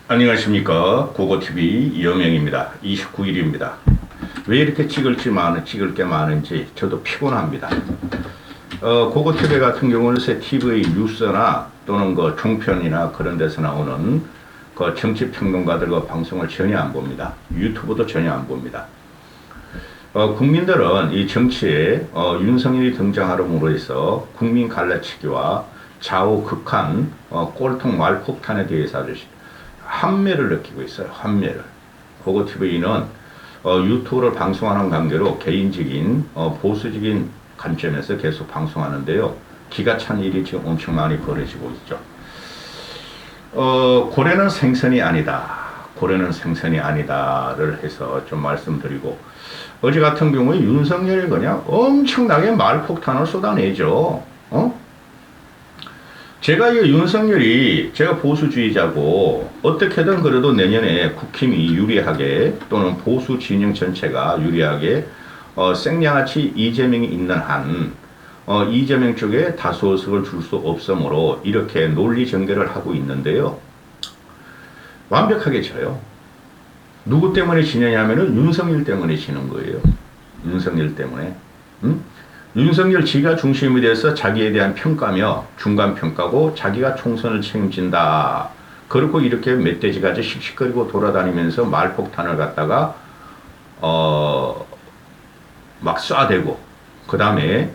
안녕하십니까. 고고TV 이영명입니다. 29일입니다. 왜 이렇게 찍을 게 많은지 저도 피곤합니다. 고고TV 같은 경우는 새 TV 뉴스나 또는 그 종편이나 그런 데서 나오는 그 정치평론가들과 방송을 전혀 안 봅니다. 유튜브도 전혀 안 봅니다. 국민들은 이 정치에 윤석열이 등장함으로 해서 국민 갈라치기와 좌우 극한 꼴통 말폭탄에 대해서 아주 환멸을 느끼고 있어요. 환멸을. 고고TV는 유튜브를 방송하는 관계로 개인적인 보수적인 관점에서 계속 방송하는데요. 기가 찬 일이 지금 엄청 많이 벌어지고 있죠. 고래는 생선이 아니다. 고래는 생선이 아니다를 해서 좀 말씀드리고, 어제 같은 경우에 윤석열이 그냥 엄청나게 말폭탄을 쏟아내죠. 제가 이 윤석열이, 제가 보수주의자고 어떻게든 그래도 내년에 국힘이 유리하게 또는 보수 진영 전체가 유리하게 생양아치 이재명이 있는 한 이재명 쪽에 다수의석을 줄 수 없으므로 이렇게 논리 전개를 하고 있는데요. 완벽하게 져요. 누구 때문에 지느냐 하면은 윤석열 때문에 지는 거예요. 윤석열 때문에. 윤석열 지가 중심이 돼서 자기에 대한 평가며 중간평가고 자기가 총선을 책임진다. 그리고 이렇게 멧돼지같이 씩씩거리고 돌아다니면서 말폭탄을 갖다가 막 쏴대고, 그 다음에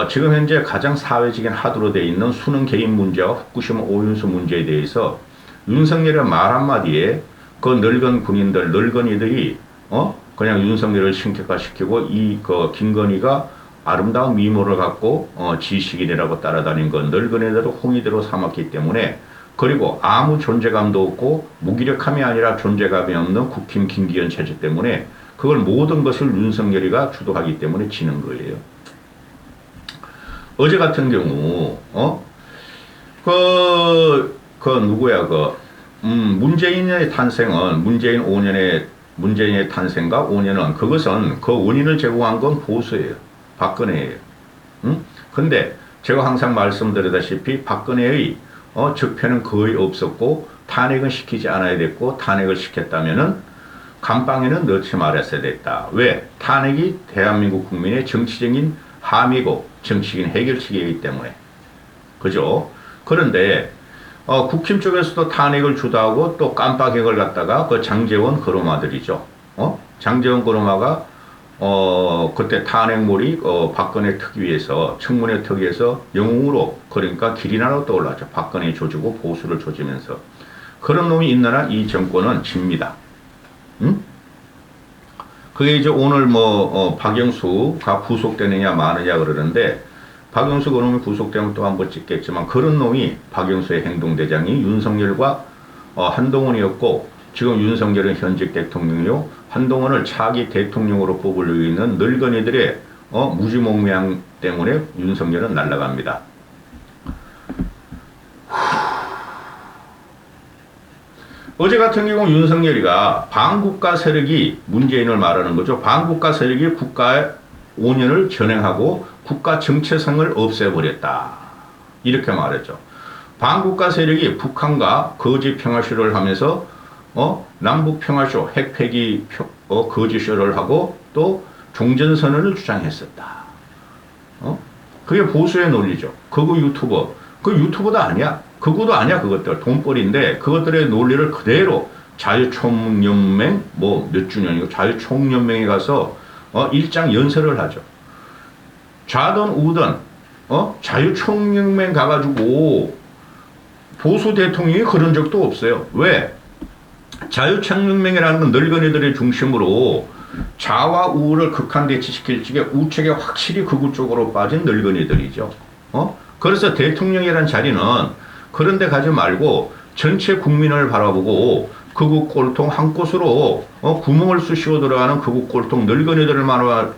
지금 현재 가장 사회적인 하드로 되어 있는 수능 개인 문제와 후쿠시마 오염수 문제에 대해서 윤석열의 말 한마디에 그 늙은 군인들, 늙은이들이 그냥 윤석열을 신격화시키고 그 김건희가 아름다운 미모를 갖고 지식인이라고 따라다닌 건 늙은이들을 홍위대로 삼았기 때문에, 그리고 아무 존재감도 없고 무기력함이 아니라 존재감이 없는 국힘 김기현 체제 때문에 그걸 모든 것을 윤석열이가 주도하기 때문에 지는 거예요. 어제 같은 경우 누구야 문재인의 탄생은 문재인의 탄생과 5년은 그것은 그 원인을 제공한 건 보수예요. 박근혜예요. 근데 제가 항상 말씀드리다시피 박근혜의 적폐는 거의 없었고 탄핵은 시키지 않아야 됐고, 탄핵을 시켰다면은 감방에는 넣지 말았어야 됐다. 왜? 탄핵이 대한민국 국민의 정치적인 함이고 정치적인 해결책이기 때문에. 그죠? 그런데 국힘 쪽에서도 탄핵을 주도하고 또 깜빡이를 갖다가 그 장제원 거로마들이죠. 장제원 거로마가 그때 탄핵물이 박근혜 특위에서, 청문회 특위에서 영웅으로, 그러니까 길이나로 떠올랐죠. 박근혜 조지고 보수를 조지면서. 그런 놈이 있는 한 이 정권은 집니다. 그게 이제 오늘 박영수가 구속되느냐 마느냐 그러는데, 박영수 그놈이 구속되면 또 한번 찍겠지만, 그런 놈이 박영수의 행동대장이 윤석열과 한동훈이었고, 지금 윤석열은 현직 대통령이요, 한동훈을 차기 대통령으로 뽑으려고 있는 늙은이들의 무지몽매함 때문에 윤석열은 날아갑니다. 어제 같은 경우 윤석열이가 반국가 세력이, 문재인을 말하는 거죠. 반국가 세력이 국가의 5년을 전행하고 국가 정체성을 없애버렸다. 이렇게 말했죠. 반국가 세력이 북한과 거짓 평화쇼를 하면서 남북 평화쇼, 핵폐기 거짓쇼를 하고 또 종전선언을 주장했었다. 그게 보수의 논리죠. 그거 유튜버. 그 유튜버도 아니야. 그거도 아니야. 그것들 돈벌이인데, 그것들의 논리를 그대로 자유총연맹 몇 주년이고 자유총연맹에 가서 일장 연설을 하죠. 좌든 우든 자유총연맹 가가지고 보수 대통령이 그런 적도 없어요. 왜? 자유총연맹이라는 건 늙은이들의 중심으로 좌와 우를 극한대치시킬 적에 우측에 확실히 극우 쪽으로 빠진 늙은이들이죠. 그래서 대통령이란 자리는 그런 데 가지 말고 전체 국민을 바라보고 극우 꼴통 한 곳으로 구멍을 쑤시고 들어가는 극우 꼴통 늙은이들만을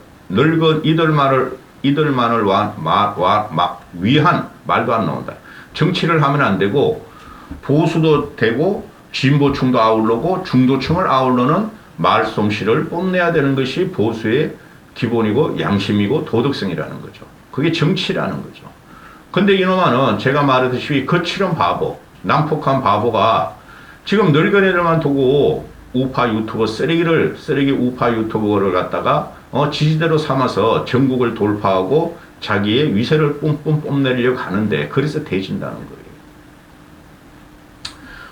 위한 말도 안 나온다. 정치를 하면 안 되고, 보수도 되고 진보층도 아울러고 중도층을 아울러는 말솜씨를 뽐내야 되는 것이 보수의 기본이고 양심이고 도덕성이라는 거죠. 그게 정치라는 거죠. 근데 이놈아는 제가 말했듯이 거칠은 바보, 난폭한 바보가 지금 늙은이들만 두고 우파 유튜버 쓰레기 우파 유튜버를 갖다가 지지대로 삼아서 전국을 돌파하고 자기의 위세를 뿜뿜 뽐내려고 하는데 그래서 대진다는 거예요.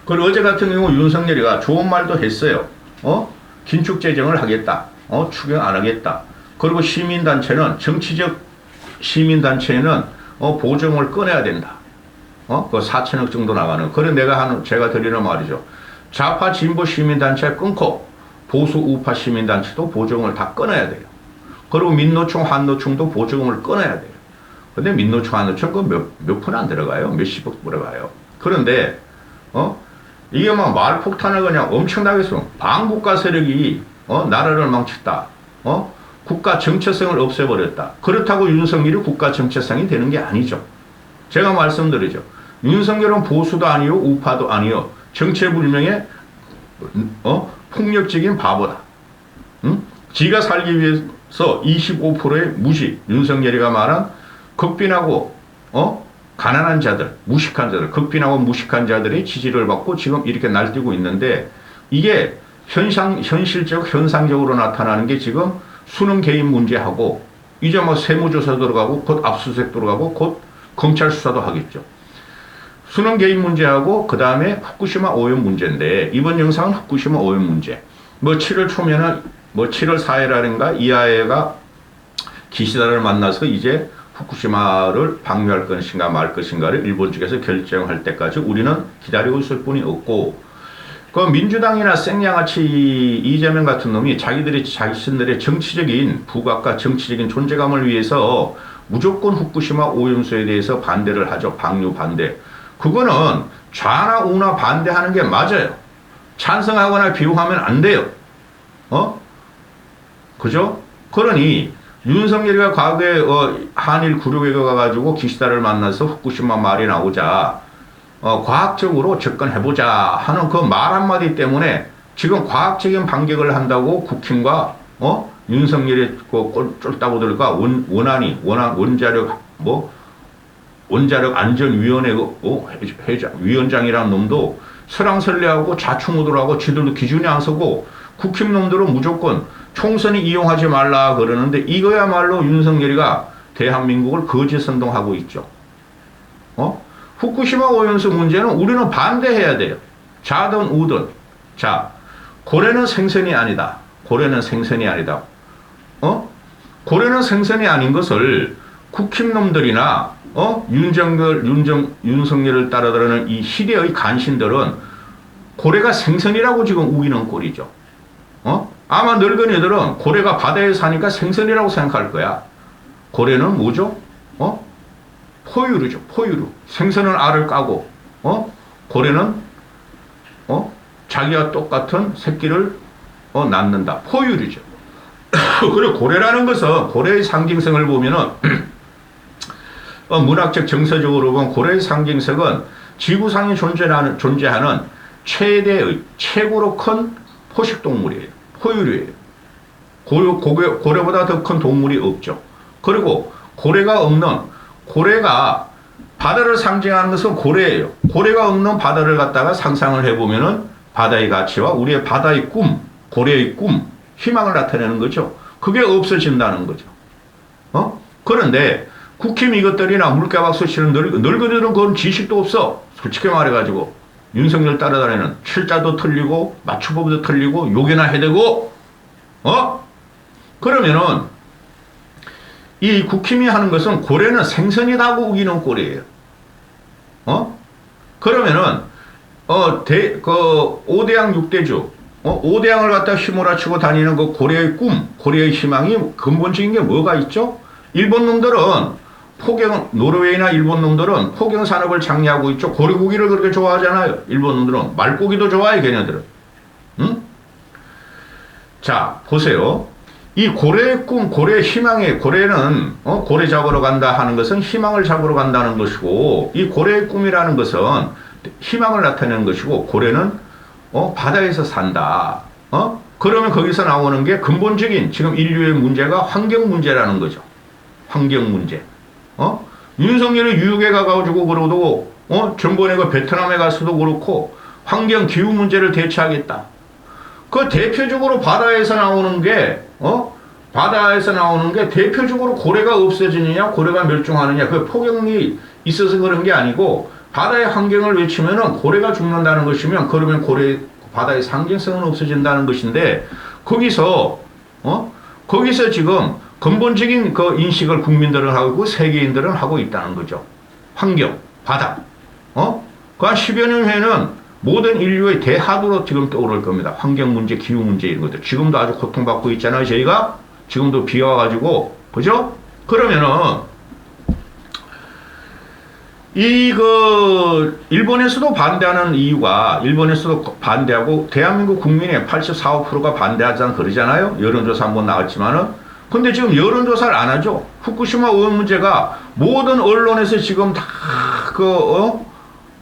그리고 어제 같은 경우 윤석열이가 좋은 말도 했어요. 긴축 재정을 하겠다. 추경 안 하겠다. 그리고 시민단체는 정치적 시민단체는 보정을 꺼내야 된다. 그 4천억 정도 나가는. 그래 제가 드리는 말이죠. 좌파 진보 시민단체 끊고 보수 우파 시민단체도 보정을 다 끊어야 돼요. 그리고 민노총 한노총도 보정을 끊어야 돼요. 근데 민노총 한노총 몇 푼 안 들어가요. 몇십억 들어가요. 그런데 이게 막 말폭탄을 그냥 엄청나게 쏘. 반국가 세력이 나라를 망쳤다. 국가 정체성을 없애버렸다. 그렇다고 윤석열이 국가 정체성이 되는 게 아니죠. 제가 말씀드리죠. 윤석열은 보수도 아니요 우파도 아니요 정체불명의 폭력적인 바보다. 응? 지가 살기 위해서 25%의 무시, 윤석열이가 말한 극빈하고 가난한 자들, 무식한 자들, 극빈하고 무식한 자들의 지지를 받고 지금 이렇게 날뛰고 있는데 이게 현상적으로 나타나는 게 지금 수능 개입 문제하고 이제 뭐 세무조사 들어가고 곧 압수수색 들어가고 곧 검찰 수사도 하겠죠. 수능 개입 문제하고 그 다음에 후쿠시마 오염 문제인데 이번 영상은 후쿠시마 오염 문제. 뭐 7월 초면은 뭐 7월 4일이라든가 이하에가 기시다를 만나서 이제 후쿠시마를 방류할 것인가 말 것인가를 일본 측에서 결정할 때까지 우리는 기다리고 있을 뿐이 없고 그 민주당이나 생양아치 이재명 같은 놈이 자신들의 정치적인 부각과 정치적인 존재감을 위해서 무조건 후쿠시마 오염수에 대해서 반대를 하죠. 방류 반대. 그거는 좌나 우나 반대하는 게 맞아요. 찬성하거나 비호하면 안 돼요. 그죠? 그러니 윤석열이가 과거에 한일 구력에 가가지고 기시다를 만나서 후쿠시마 말이 나오자 과학적으로 접근해보자 하는 그 말 한마디 때문에 지금 과학적인 반격을 한다고 국힘과 윤석열의 쫄따구들과 원자력 안전위원회 위원장이라는 놈도 설랑설레하고 자충우돌하고 지들도 기준이 안 서고 국힘 놈들은 무조건 총선이 이용하지 말라 그러는데 이거야말로 윤석열이가 대한민국을 거짓 선동하고 있죠. 후쿠시마 오염수 문제는 우리는 반대해야 돼요. 자든 우든. 자, 고래는 생선이 아니다. 고래는 생선이 아니다. 고래는 생선이 아닌 것을 국힘 놈들이나 윤석열을 따라다니는 이 시대의 간신들은 고래가 생선이라고 지금 우기는 꼴이죠. 아마 늙은이들은 고래가 바다에 사니까 생선이라고 생각할 거야. 고래는 뭐죠? 포유류죠. 포유류. 생선은 알을 까고, 고래는, 자기와 똑같은 새끼를, 낳는다. 포유류죠. 그리고 고래라는 것은, 고래의 상징성을 보면은, 문학적 정서적으로 보면 고래의 상징성은 지구상에 존재하는 최고로 큰 포식동물이에요. 포유류예요. 고래보다 더 큰 동물이 없죠. 그리고 고래가 바다를 상징하는 것은 고래예요. 고래가 없는 바다를 갖다가 상상을 해보면은 바다의 가치와 우리의 바다의 꿈, 고래의 꿈, 희망을 나타내는 거죠. 그게 없어진다는 거죠. 그런데 국힘 이것들이나 물개박수 치는 늙은이들은 그건 지식도 없어. 솔직히 말해가지고 윤석열 따라다니는 철자도 틀리고 맞춤법도 틀리고 욕이나 해대고 그러면은 이 국힘이 하는 것은 고래는 생선이라고 우기는 꼴이에요. 그러면은 오대양 6대주 5대양을 갖다 휘몰아치고 다니는 그 고래의 꿈, 고래의 희망이 근본적인 게 뭐가 있죠? 일본 놈들은 노르웨이나 일본 놈들은 포경 산업을 장려하고 있죠. 고래고기를 그렇게 좋아하잖아요. 일본 놈들은 말고기도 좋아해, 걔네들은. 응? 자, 보세요. 이 고래의 꿈, 고래의 희망에 고래는 고래 잡으러 간다 하는 것은 희망을 잡으러 간다는 것이고 이 고래의 꿈이라는 것은 희망을 나타내는 것이고 고래는 바다에서 산다. 그러면 거기서 나오는 게 근본적인 지금 인류의 문제가 환경 문제라는 거죠. 환경 문제. 윤석열이 뉴욕에 가가지고 그러고 전번에 그 베트남에 가서도 그렇고 환경 기후 문제를 대처하겠다. 그 대표적으로 바다에서 나오는 게 바다에서 나오는 게 대표적으로 고래가 없어지느냐 고래가 멸종하느냐 그 폭염이 있어서 그런 게 아니고 바다의 환경을 외치면은 고래가 죽는다는 것이면 그러면 바다의 상징성은 없어진다는 것인데 거기서 거기서 근본적인 그 인식을 국민들은 하고 세계인들은 하고 있다는 거죠. 환경, 바다. 그 한 10여 년 후에는 모든 인류의 대하도로 지금 떠오를 겁니다. 환경 문제, 기후 문제 이런 것들. 지금도 아주 고통받고 있잖아요. 저희가 지금도 비 와가지고 그죠? 그러면은 일본에서도 반대하는 이유가 일본에서도 반대하고 대한민국 국민의 84, 5%가 반대하자 그러잖아요. 여론조사 한번 나왔지만은 근데 지금 여론조사를 안 하죠. 후쿠시마 오염 문제가 모든 언론에서 지금 다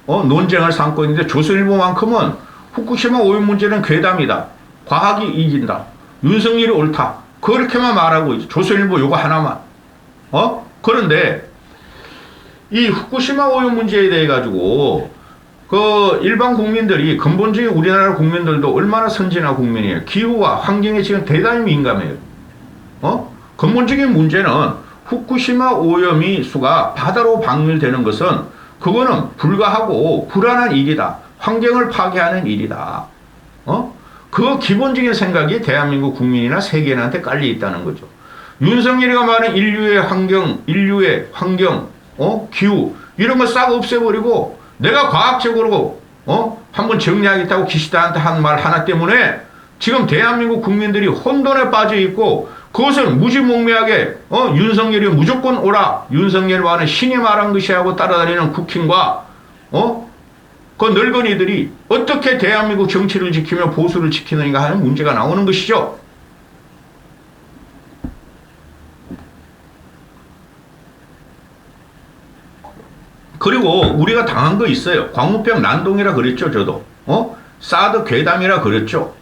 논쟁을 삼고 있는데 조선일보만큼은 후쿠시마 오염 문제는 괴담이다. 과학이 이긴다. 윤석열이 옳다. 그렇게만 말하고 있죠. 조선일보 요거 하나만. 그런데 이 후쿠시마 오염 문제에 대해 가지고 그 일반 국민들이 근본적인 우리나라 국민들도 얼마나 선진한 국민이에요. 기후와 환경에 지금 대단히 민감해요. 근본적인 문제는 후쿠시마 오염이 수가 바다로 방류되는 것은 그거는 불가하고 불안한 일이다. 환경을 파괴하는 일이다. 그 기본적인 생각이 대한민국 국민이나 세계인한테 깔려 있다는 거죠. 윤석열이가 말하는 인류의 환경, 기후 이런 거 싹 없애버리고 내가 과학적으로 한번 정리하겠다고 기시다한테 한 말 하나 때문에 지금 대한민국 국민들이 혼돈에 빠져 있고 그것을 무지몽매하게 윤석열이 무조건 오라 윤석열과는 신이 말한 것이 하고 따라다니는 국힘과 그 늙은이들이 어떻게 대한민국 정치를 지키며 보수를 지키느냐 하는 문제가 나오는 것이죠. 그리고 우리가 당한 거 있어요. 광우병 난동이라 그랬죠. 저도 사드 괴담이라 그랬죠.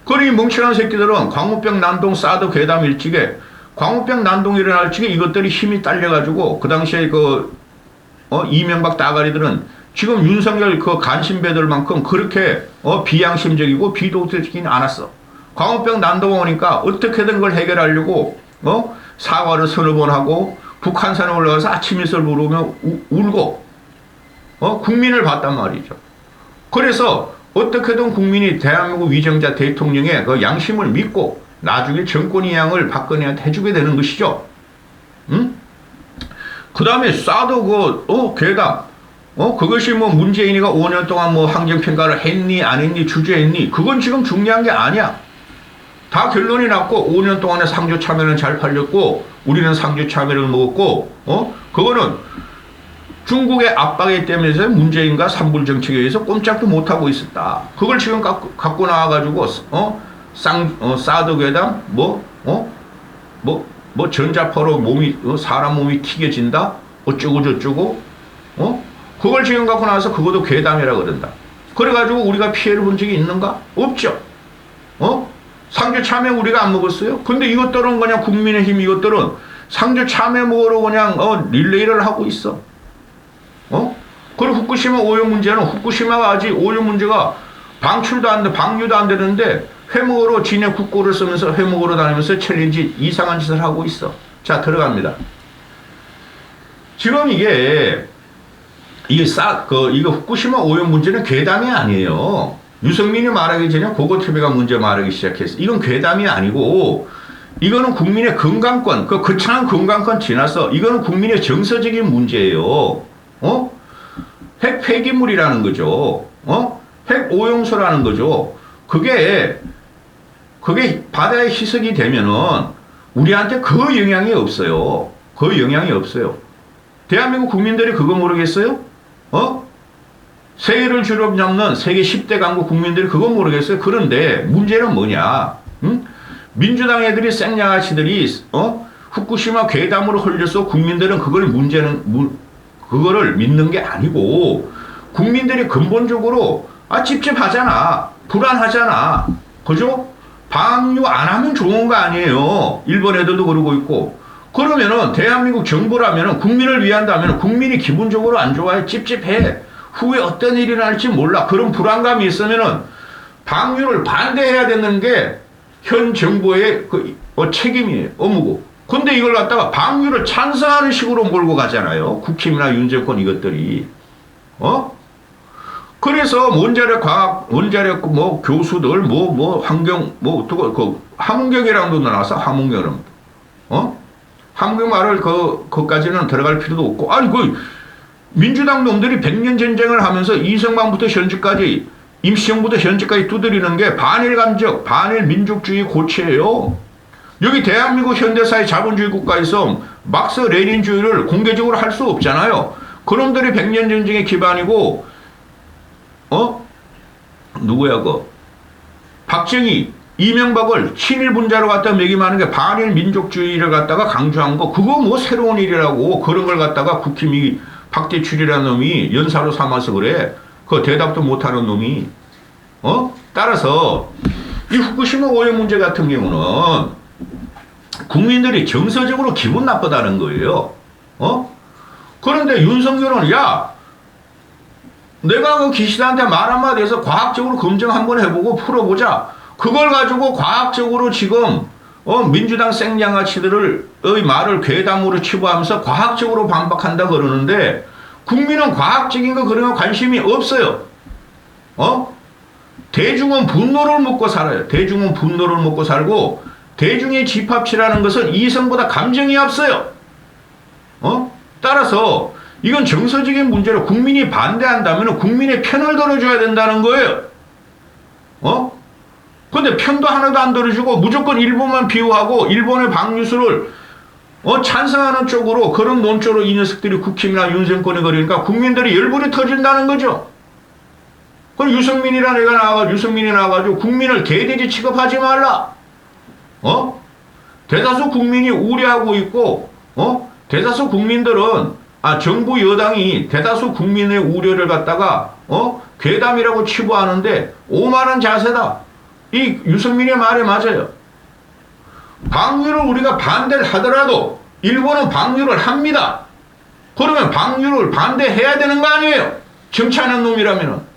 그러니 멍청한 새끼들은 광우병 난동 사드 괴담 일찍에 광우병 난동이 일어날 적에 이것들이 힘이 딸려가지고 그 당시에 이명박 따가리들은 지금 윤석열 그 간신배들만큼 그렇게 비양심적이고 비도덕적이진 않았어. 광우병 난동 오니까 어떻게든 그걸 해결하려고 사과를 서너 번 하고 북한산에 올라가서 아침 일설 부르며 울고 국민을 봤단 말이죠. 그래서 어떻게든 국민이 대한민국 위정자 대통령의 그 양심을 믿고 나중에 정권 이양을 박근혜한테 해주게 되는 것이죠. 그 다음에 사드 괴담 그것이 문재인이가 5년 동안 환경평가를 했니 안 했니 주저했니 그건 지금 중요한 게 아니야. 다 결론이 났고 5년 동안에 상주 참외는 잘 팔렸고 우리는 상주 참외를 먹었고 그거는 중국의 압박에 때문에 문재인과 산불정책에 의해서 꼼짝도 못하고 있었다. 그걸 지금 갖고 나와가지고 사드 괴담 전자파로 사람 몸이 튀겨진다 어쩌고 저쩌고 그걸 지금 갖고 나와서 그것도 괴담이라 그런다. 그래가지고 우리가 피해를 본 적이 있는가? 없죠. 상주 참외 우리가 안 먹었어요. 근데 이것들은 그냥 국민의힘 이것들은 상주 참외 먹으러 그냥 릴레이를 하고 있어. 그리고 후쿠시마 오염 문제는 후쿠시마가 아직 오염 문제가 방류도 안 되는데 회먹으로 지네 국고를 쓰면서 회먹으로 다니면서 챌린지 이상한 짓을 하고 있어. 자, 들어갑니다. 지금 이게 후쿠시마 오염 문제는 괴담이 아니에요. 유승민이 말하기 전에 고고TV가 먼저 말하기 시작했어. 이건 괴담이 아니고 이거는 국민의 건강권, 그 거창한 건강권 지나서 이거는 국민의 정서적인 문제예요. 핵 폐기물이라는 거죠. 핵 오염수라는 거죠. 그게 바다에 희석이 되면은 우리한테 그 영향이 없어요. 그 영향이 없어요. 대한민국 국민들이 그거 모르겠어요? 세계를 주름 잡는 세계 10대 강국 국민들이 그건 모르겠어요. 그런데 문제는 뭐냐? 민주당 애들이 생양아치들이 후쿠시마 괴담으로 흘려서 국민들은 그거를 믿는 게 아니고 국민들이 근본적으로 찝찝하잖아. 불안하잖아. 그죠? 방류 안 하면 좋은 거 아니에요. 일본 애들도 그러고 있고. 그러면은 대한민국 정부라면은 국민을 위한다면 국민이 기본적으로 안 좋아해. 찝찝해. 후에 어떤 일이 날지 몰라. 그런 불안감이 있으면은 방류를 반대해야 되는 게 현 정부의 책임이에요. 업무고. 근데 이걸 갖다가 방류를 찬성하는 식으로 몰고 가잖아요. 국힘이나 윤정권 이것들이. 그래서 원자력 교수들 환경 함흥경이랑도 나와서 함흥경은 함흥경 말을 그까지는 들어갈 필요도 없고 아니 민주당 놈들이 100년 전쟁을 하면서 이승만부터 현재까지 임시정부부터 현재까지 두드리는 게 반일 감적, 반일 민족주의 고체예요. 여기 대한민국 현대사의 자본주의 국가에서 막스 레닌주의를 공개적으로 할 수 없잖아요. 그놈들이 100년 전쟁의 기반이고 누구야 박정희, 이명박을 친일 분자로 갖다 매김하는 게 반일 민족주의를 갖다가 강조한 거 그거 새로운 일이라고 그런 걸 갖다가 국힘이 박대출이라는 놈이 연사로 삼아서 그래. 그 대답도 못하는 놈이 따라서 이 후쿠시마 오염 문제 같은 경우는 국민들이 정서적으로 기분 나쁘다는 거예요. 그런데 윤석열은 내가 기시다한테 말 한마디 해서 과학적으로 검증 한번 해보고 풀어보자. 그걸 가지고 과학적으로 지금 민주당 생양아치들의 말을 괴담으로 치부하면서 과학적으로 반박한다 그러는데 국민은 과학적인 거 그런 거 관심이 없어요. 대중은 분노를 먹고 살아요. 대중은 분노를 먹고 살고 대중의 집합치라는 것은 이성보다 감정이 앞서요. 따라서 이건 정서적인 문제로 국민이 반대한다면 국민의 편을 들어줘야 된다는 거예요. 근데 편도 하나도 안 들어주고 무조건 일본만 비호하고 일본의 방류수를 찬성하는 쪽으로 그런 논조로 이 녀석들이 국힘이나 윤정권이 그러니까 국민들이 열불이 터진다는 거죠. 그럼 유승민이 나와가지고 국민을 개돼지 취급하지 말라. 대다수 국민이 우려하고 있고, 대다수 국민들은, 정부 여당이 대다수 국민의 우려를 갖다가, 괴담이라고 치부하는데, 오만한 자세다. 이 유승민의 말이 맞아요. 방류를 우리가 반대를 하더라도, 일본은 방류를 합니다. 그러면 방류를 반대해야 되는 거 아니에요? 정치하는 놈이라면은.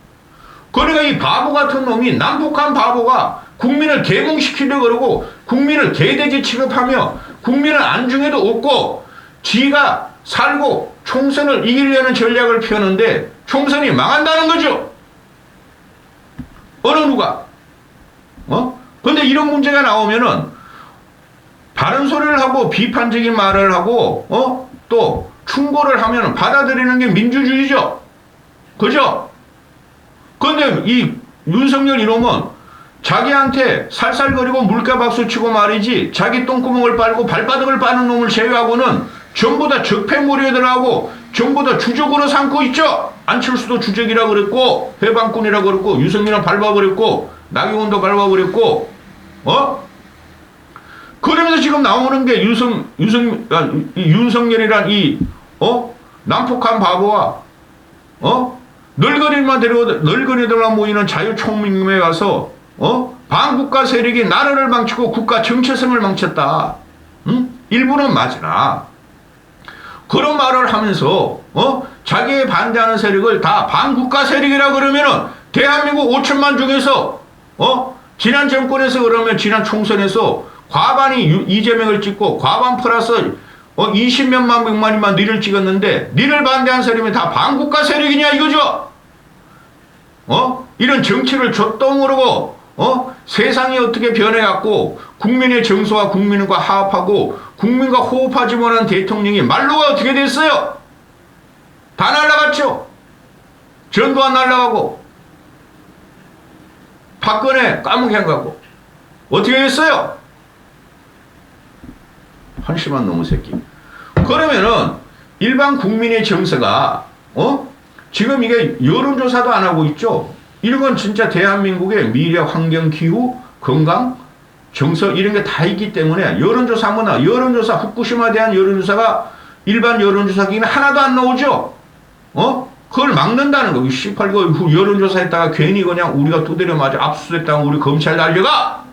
그러니까 이 바보 같은 놈이 남북한 바보가 국민을 개몽시키려고 그러고 국민을 개돼지 취급하며 국민을 안중에도 없고 지가 살고 총선을 이기려는 전략을 펴는데 총선이 망한다는 거죠. 어느 누가. 근데 이런 문제가 나오면은 바른 소리를 하고 비판적인 말을 하고 또 충고를 하면 받아들이는 게 민주주의죠. 그죠? 근데 이 윤석열 이놈은 자기한테 살살거리고 물가박수 치고 말이지 자기 똥구멍을 빨고 발바닥을 빠는 놈을 제외하고는 전부 다 적폐무리들하고 전부 다 주적으로 삼고 있죠. 안철수도 주적이라 그랬고 해방꾼이라 그랬고 유승민은 밟아버렸고 나경원도 밟아버렸고 그러면서 지금 나오는 게 윤석열이란 이 난폭한 바보와 널거리들만 모이는 자유총민회에 가서 반국가 세력이 나라를 망치고 국가 정체성을 망쳤다. 일부는 맞으나 그런 말을 하면서 자기의 반대하는 세력을 다 반국가 세력이라 그러면은 대한민국 5천만 중에서 지난 정권에서 그러면 지난 총선에서 과반이 이재명을 찍고 과반 플러스 20몇만 백만이만 니를 찍었는데 니를 반대한 세력이 다 반국가 세력이냐 이거죠. 이런 정치를 줬도 모르고 세상이 어떻게 변해갖고 국민의 정서와 국민과 화합하고 국민과 호흡하지 못한 대통령이 말로가 어떻게 됐어요? 다 날라갔죠. 전두환 날라가고 박근혜 까먹게 한 거고 어떻게 됐어요? 한심한 놈의 새끼. 그러면은 일반 국민의 정서가 지금 이게 여론조사도 안 하고 있죠. 이런 건 진짜 대한민국의 미래, 환경, 기후, 건강, 정서 이런 게 다 있기 때문에 여론조사 한번 여론조사 후쿠시마에 대한 여론조사가 일반 여론조사기는 하나도 안 나오죠. 그걸 막는다는 거. 18거 여론조사했다가 괜히 그냥 우리가 두드려 맞아 압수수색당하고 우리 검찰 날려가.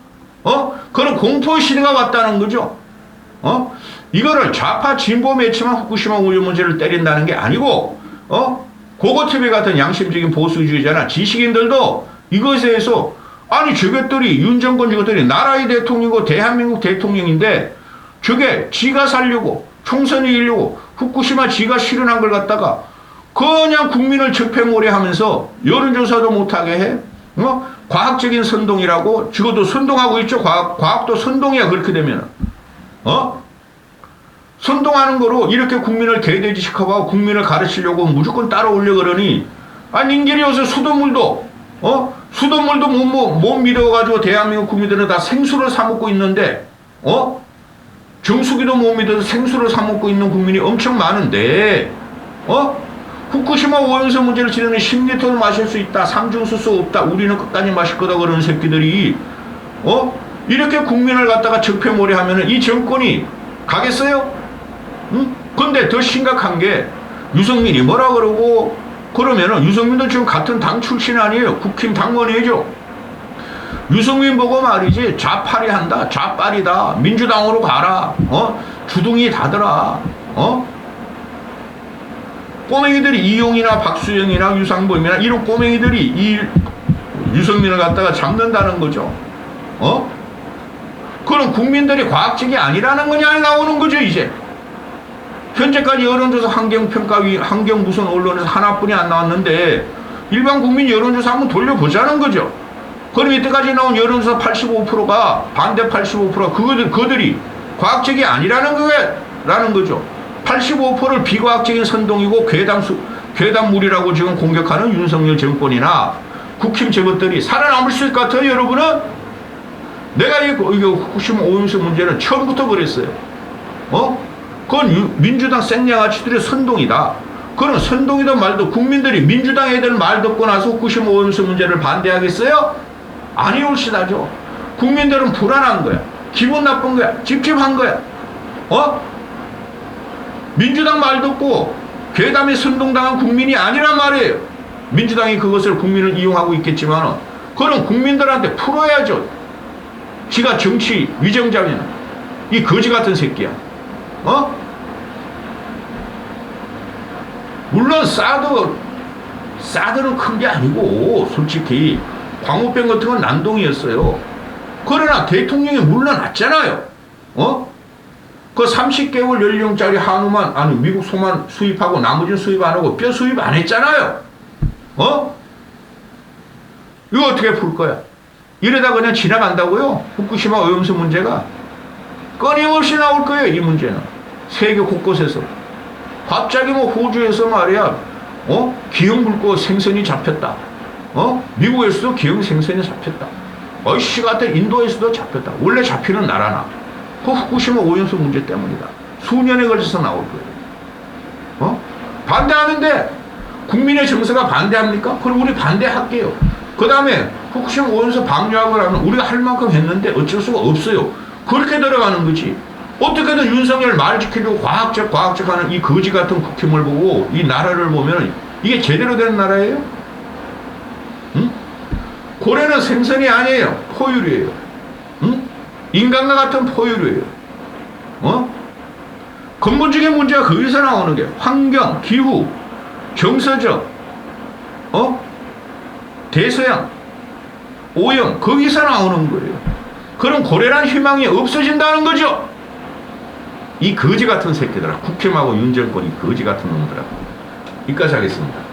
그런 공포의 시대가 왔다는 거죠. 이거를 좌파 진보 매체만 후쿠시마 오염 문제를 때린다는 게 아니고 고고TV 같은 양심적인 보수주의자나 지식인들도 이것에 대해서 아니 저것들이 윤정권 저것들이 나라의 대통령이고 대한민국 대통령인데 저게 지가 살려고 총선이 이기려고 후쿠시마 지가 실현한 걸 갖다가 그냥 국민을 적폐몰이하면서 여론조사도 못하게 해? 과학적인 선동이라고 적어도 선동하고 있죠. 과학도 선동이야 그렇게 되면. 선동하는 거로 이렇게 국민을 개돼지시켜가고 국민을 가르치려고 무조건 따라오려 그러니 닌길이 요새 수돗물도 못 믿어가지고 대한민국 국민들은 다 생수를 사 먹고 있는데 정수기도 못 믿어서 생수를 사 먹고 있는 국민이 엄청 많은데 후쿠시마 오염수 문제를 치르는 10리터를 마실 수 있다. 삼중수소 없다. 우리는 끝까지 마실 거다 그러는 새끼들이 이렇게 국민을 갖다가 적폐몰이하면은 이 정권이 가겠어요? 응? 근데 더 심각한 게 유승민이 뭐라 그러고 그러면은 유승민도 지금 같은 당 출신 아니에요. 국힘 당원이죠. 유승민 보고 말이지 좌파리 한다. 좌빨이다. 민주당으로 가라. 주둥이 닫으라. 꼬맹이들이 이용이나 박수영이나 유상범이나 이런 꼬맹이들이 이 유승민을 갖다가 잡는다는 거죠. 그럼 국민들이 과학적이 아니라는 거냐 나오는 거죠 이제. 현재까지 여론조사 환경평가위 환경 무슨 언론에서 하나뿐이 안 나왔는데 일반 국민 여론조사 한번 돌려보자는 거죠. 그럼 이때까지 나온 여론조사 85%가 반대 85%가 그들이 과학적이 아니라는 거죠. 85%를 비과학적인 선동이고 괴담물이라고 지금 공격하는 윤석열 정권이나 국힘 저것들이 살아남을 수 있을 것 같아요 여러분은? 내가 이 후쿠시마 오염수 문제는 처음부터 그랬어요. 그건 민주당 생양아치들의 선동이다. 그런 선동이든 말도 국민들이 민주당 애들 말 듣고 나서 후쿠시마 오염수 문제를 반대하겠어요? 아니 올시다죠. 국민들은 불안한 거야. 기분 나쁜 거야. 찝찝한 거야. 민주당 말 듣고 괴담에 선동당한 국민이 아니란 말이에요. 민주당이 그것을 국민을 이용하고 있겠지만 그런 국민들한테 풀어야죠. 지가 정치 위정자면 이 거지 같은 새끼야. 물론 사드는 큰 게 아니고 솔직히 광우병 같은 건 난동이었어요. 그러나 대통령이 물러났잖아요. 그 30개월 연령짜리 한우만 아니 미국 소만 수입하고 나머지는 수입 안 하고 뼈 수입 안 했잖아요. 이거 어떻게 풀 거야? 이러다 그냥 지나간다고요? 후쿠시마 오염수 문제가 끊임없이 나올 거예요. 이 문제는 세계 곳곳에서 갑자기 뭐 호주에서 말이야 기형 붉고 생선이 잡혔다. 미국에서도 기형 생선이 잡혔다. 어이씨 같은 인도에서도 잡혔다. 원래 잡히는 나라나 그 후쿠시마 오염수 문제 때문이다. 수년에 걸쳐서 나올 거예요. 반대하는데 국민의 정서가 반대합니까? 그럼 우리 반대할게요. 그 다음에 후쿠시마 오염수 방류하고 나면 우리가 할 만큼 했는데 어쩔 수가 없어요. 그렇게 들어가는 거지. 어떻게든 윤석열 말 지키려고 과학적 하는 이 거지 같은 국힘을 보고 이 나라를 보면 이게 제대로 된 나라예요? 응? 고래는 생선이 아니에요. 포유류예요. 응? 인간과 같은 포유류예요. 근본적인 문제가 거기서 나오는 게 환경, 기후, 정서적, 대서양, 오염 거기서 나오는 거예요. 그럼 고래란 희망이 없어진다는 거죠. 이 거지 같은 새끼들아 국힘하고 윤정권이 거지 같은 놈들아. 여기까지 하겠습니다.